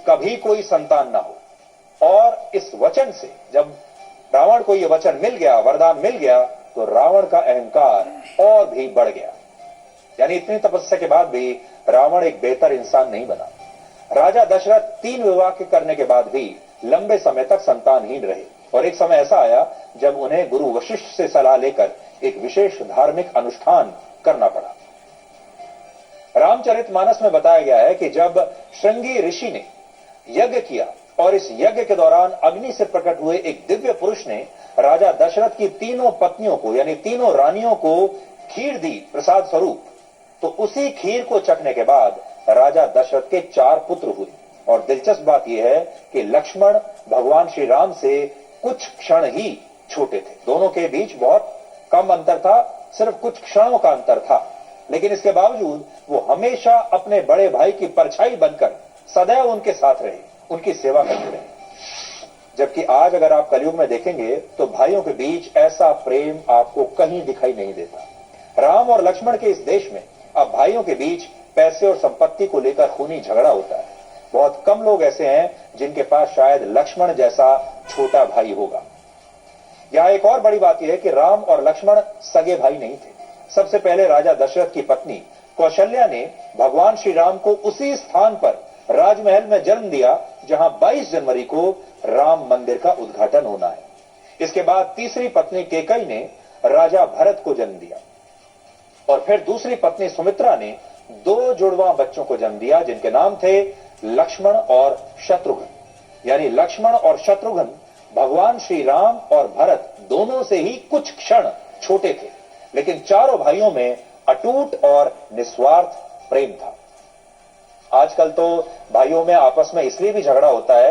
कभी कोई संतान ना हो। और इस वचन से जब रावण को यह वचन मिल गया, वरदान मिल गया, तो रावण का अहंकार और भी बढ़ गया। यानी इतनी तपस्या के बाद भी रावण एक बेहतर इंसान नहीं बना। राजा दशरथ 3 विवाह के करने के बाद भी लंबे समय तक संतानहीन रहे और एक समय ऐसा आया जब उन्हें गुरु वशिष्ठ से सलाह लेकर एक विशेष धार्मिक अनुष्ठान करना पड़ा। रामचरितमानस में बताया गया है कि जब श्रृंगी ऋषि ने यज्ञ किया और इस यज्ञ के दौरान अग्नि से प्रकट हुए एक दिव्य पुरुष ने राजा दशरथ की तीनों पत्नियों को यानी तीनों रानियों को खीर दी प्रसाद स्वरूप, तो उसी खीर को चखने के बाद राजा दशरथ के 4 पुत्र हुए। और दिलचस्प बात यह है कि लक्ष्मण भगवान श्री राम से कुछ क्षण ही छोटे थे। दोनों के बीच बहुत कम अंतर था, सिर्फ कुछ क्षणों का अंतर था, लेकिन इसके बावजूद वो हमेशा अपने बड़े भाई की परछाई बनकर सदैव उनके साथ रहे, उनकी सेवा करते रहे। जबकि आज अगर आप कलयुग में देखेंगे तो भाइयों के बीच ऐसा प्रेम आपको कहीं दिखाई नहीं देता। राम और लक्ष्मण के इस देश में अब भाइयों के बीच पैसे और संपत्ति को लेकर खूनी झगड़ा होता है। बहुत कम लोग ऐसे हैं जिनके पास शायद लक्ष्मण जैसा छोटा भाई होगा। यहां एक और बड़ी बात यह है कि राम और लक्ष्मण सगे भाई नहीं थे। सबसे पहले राजा दशरथ की पत्नी कौशल्या ने भगवान श्री राम को उसी स्थान पर राजमहल में जन्म दिया जहां 22 जनवरी को राम मंदिर का उद्घाटन होना है। इसके बाद तीसरी पत्नी केकई ने राजा भरत को जन्म दिया और फिर दूसरी पत्नी सुमित्रा ने 2 जुड़वा बच्चों को जन्म दिया जिनके नाम थे लक्ष्मण और शत्रुघ्न। यानी लक्ष्मण और शत्रुघ्न भगवान श्री राम और भरत दोनों से ही कुछ क्षण छोटे थे, लेकिन चारों भाइयों में अटूट और निस्वार्थ प्रेम था। आजकल तो भाइयों में आपस में इसलिए भी झगड़ा होता है